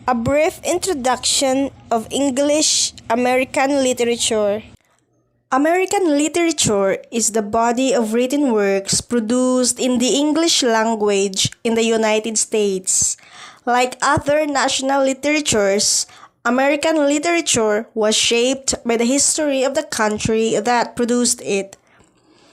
A brief introduction of English American literature. American literature is the body of written works produced in the English language in the United States. Like other national literatures, American literature was shaped by the history of the country that produced it.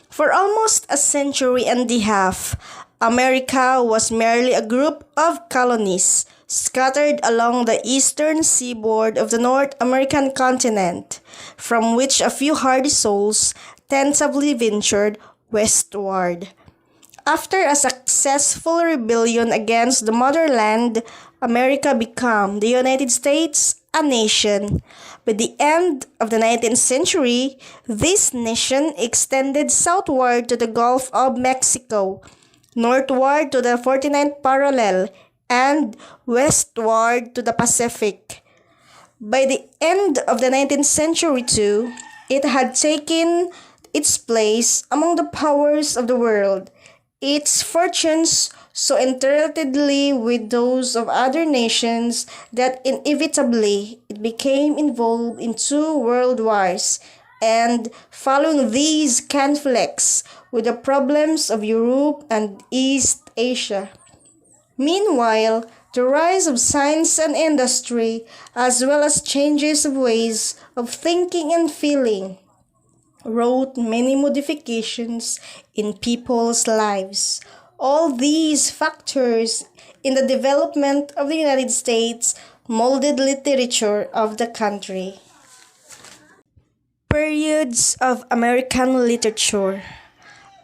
For almost a century and a half, America was merely a group of colonies scattered along the eastern seaboard of the North American continent, from which a few hardy souls tentatively ventured westward. After a successful rebellion against the motherland, America became the United States, a nation. By the end of the 19th century, this nation extended southward to the Gulf of Mexico, northward to the 49th parallel, and westward to the Pacific. By the end of the 19th century too, it had taken its place among the powers of the world, its fortunes so interrelatedly with those of other nations that inevitably it became involved in two world wars, and following these conflicts with the problems of Europe and East Asia. Meanwhile, the rise of science and industry, as well as changes of ways of thinking and feeling, wrought many modifications in people's lives. All these factors in the development of the United States molded literature of the country. Periods of American literature.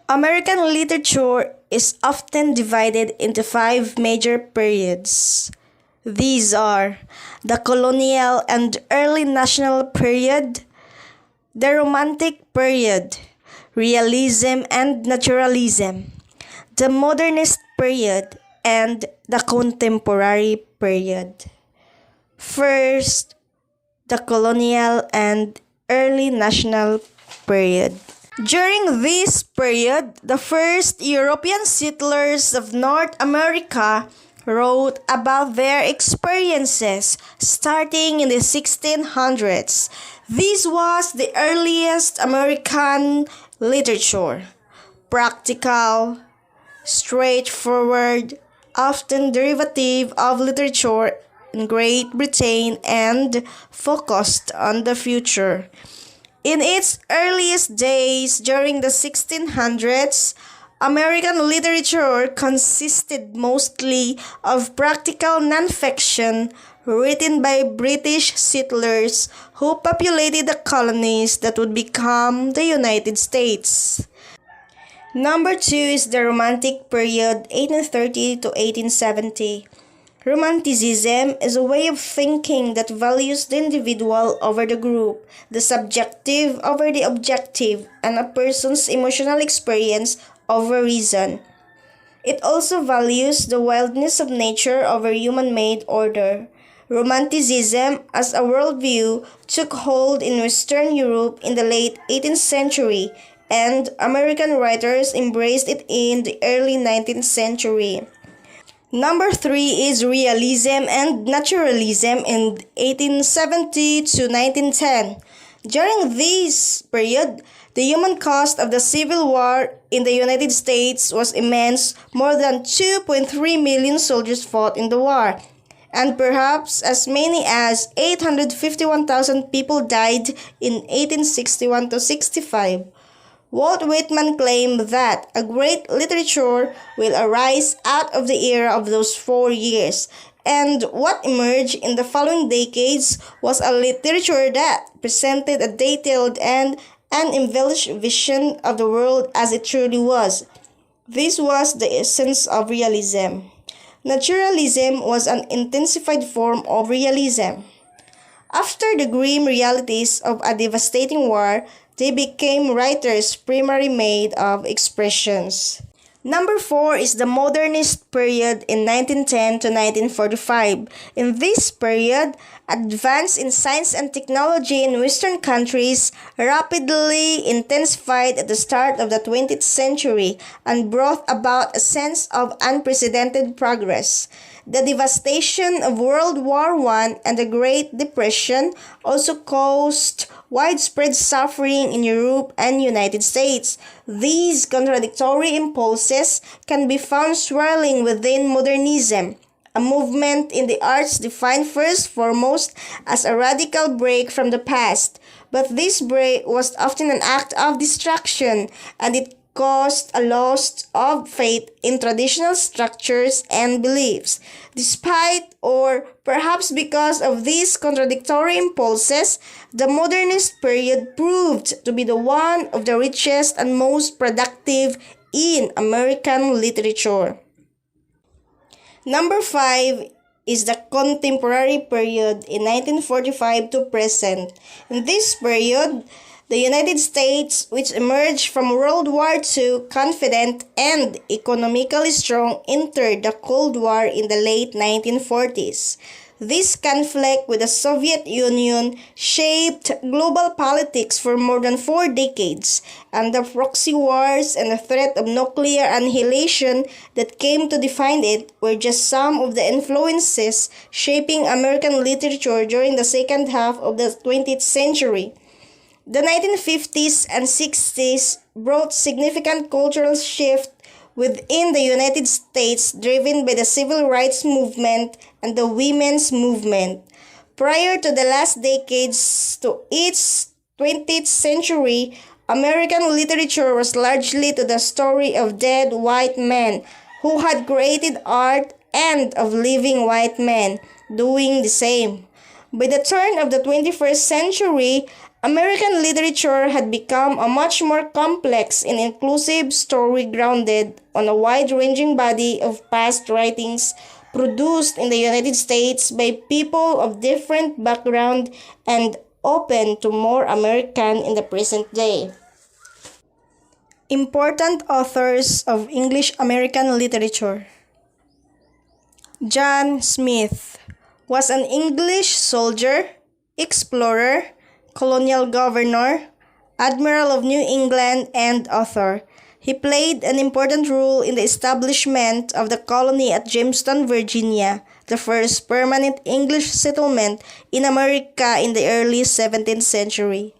American literature is often divided into five major periods. These are the colonial and early national period, the romantic period, realism and naturalism, the modernist period, and the contemporary period. First, the colonial and early national period. During this period, the first European settlers of North America wrote about their experiences starting in the 1600s. This was the earliest American literature. Practical, straightforward, often derivative of literature in Great Britain and focused on the future. In its earliest days during the 1600s, American literature consisted mostly of practical nonfiction written by British settlers who populated the colonies that would become the United States. Number 2 is the Romantic period, 1830 to 1870. Romanticism is a way of thinking that values the individual over the group, the subjective over the objective, and a person's emotional experience over reason. It also values the wildness of nature over human-made order. Romanticism as a worldview took hold in Western Europe in the late 18th century, and American writers embraced it in the early 19th century. Number 3 is realism and naturalism in 1870 to 1910. During this period, the human cost of the Civil War in the United States was immense. More than 2.3 million soldiers fought in the war, and perhaps as many as 851,000 people died in 1861 to 65. Walt Whitman claimed that a great literature will arise out of the era of those 4 years, and what emerged in the following decades was a literature that presented a detailed and an embellished vision of the world as it truly was. This was the essence of realism. Naturalism was an intensified form of realism. After the grim realities of a devastating war, they became writers primarily made of expressions. Number 4 is the Modernist period in 1910 to 1945. In this period, advance in science and technology in Western countries rapidly intensified at the start of the 20th century and brought about a sense of unprecedented progress. The devastation of World War I and the Great Depression also caused widespread suffering in Europe and United States. These contradictory impulses can be found swirling within modernism, a movement in the arts defined first foremost as a radical break from the past. But this break was often an act of distraction, and it caused a loss of faith in traditional structures and beliefs. Despite, or perhaps because of these contradictory impulses, the modernist period proved to be the one of the richest and most productive in American literature. Number 5 is the contemporary period in 1945 to present. In this period, the United States, which emerged from World War II confident and economically strong, entered the Cold War in the late 1940s. This conflict with the Soviet Union shaped global politics for more than 4 decades, and the proxy wars and the threat of nuclear annihilation that came to define it were just some of the influences shaping American literature during the second half of the 20th century. The 1950s and 60s brought significant cultural shift within the United States driven by the civil rights movement and the women's movement. Prior to the last decades to its 20th century, American literature was largely to the story of dead white men who had created art and of living white men doing the same. By the turn of the 21st century, American literature had become a much more complex and inclusive story grounded on a wide-ranging body of past writings produced in the United States by people of different background and open to more American in the present day. Important authors of English American literature. John Smith was an English soldier, explorer, colonial governor, admiral of New England, and author. He played an important role in the establishment of the colony at Jamestown, Virginia, the first permanent English settlement in America in the early 17th century.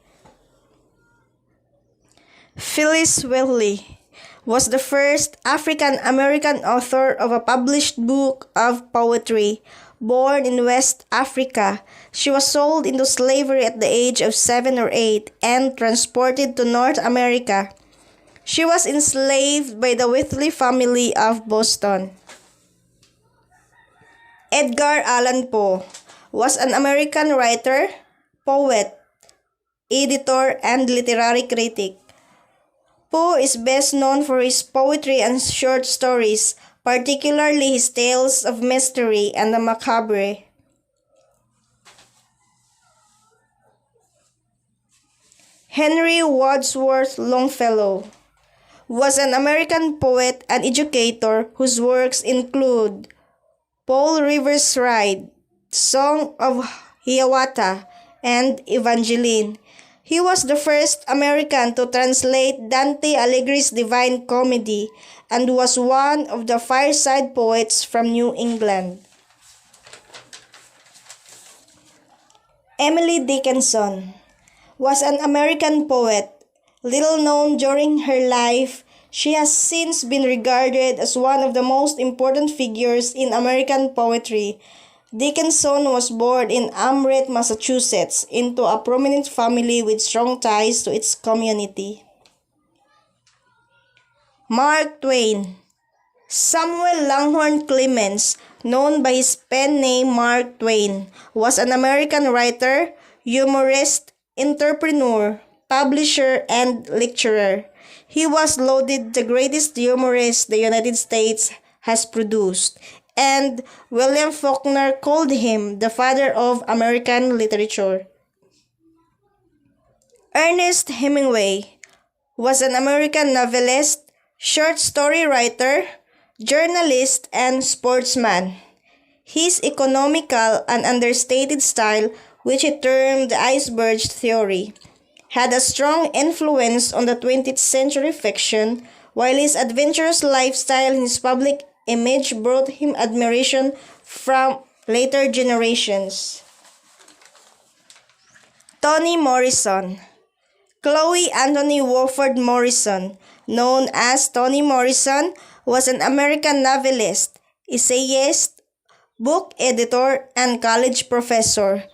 Phyllis Wheatley was the first African-American author of a published book of poetry. Born in West Africa, she was sold into slavery at the age of 7 or 8 and transported to North America. She was enslaved by the Wheatley family of Boston. Edgar Allan Poe was an American writer, poet, editor, and literary critic. Poe is best known for his poetry and short stories, particularly his tales of mystery and the macabre. Henry Wadsworth Longfellow was an American poet and educator whose works include Paul Revere Ride, Song of Hiawatha, and Evangeline. He was the first American to translate Dante Alighieri's Divine Comedy and was one of the fireside poets from New England. Emily Dickinson was an American poet. Little known during her life, she has since been regarded as one of the most important figures in American poetry. Dickinson was born in Amherst, Massachusetts, into a prominent family with strong ties to its community. Mark Twain. Samuel Langhorne Clemens, known by his pen name Mark Twain, was an American writer, humorist, entrepreneur, publisher, and lecturer. He was lauded the greatest humorist the United States has produced, and William Faulkner called him the father of American literature. Ernest Hemingway was an American novelist, short story writer, journalist, and sportsman. His economical and understated style, which he termed the iceberg theory, had a strong influence on the 20th century fiction, while his adventurous lifestyle and his public image brought him admiration from later generations. Toni Morrison. Chloe Anthony Wofford Morrison, known as Toni Morrison, was an American novelist, essayist, book editor, and college professor.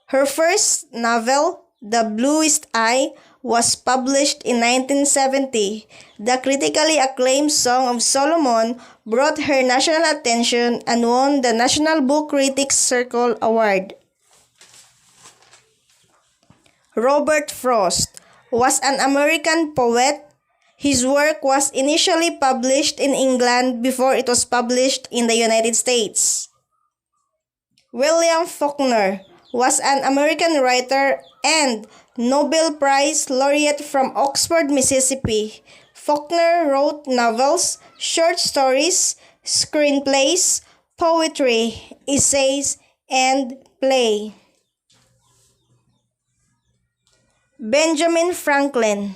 Her first novel, The Bluest Eye, was published in 1970. The critically acclaimed Song of Solomon brought her national attention and won the National Book Critics Circle Award. Robert Frost was an American poet. His work was initially published in England before it was published in the United States. William Faulkner was an American writer and Nobel Prize laureate from Oxford, Mississippi. Faulkner wrote novels, short stories, screenplays, poetry, essays, and play. Benjamin Franklin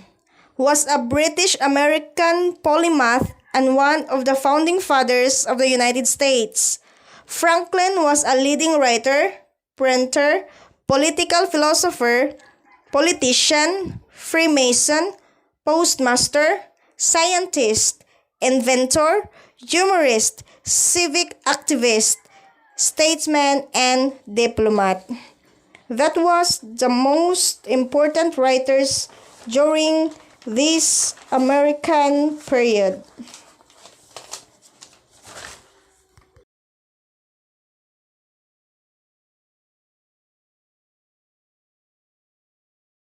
was a British-American polymath and one of the founding fathers of the United States. Franklin was a leading writer, printer, political philosopher, politician, Freemason, postmaster, scientist, inventor, humorist, civic activist, statesman, and diplomat. That was the most important writers during this American period.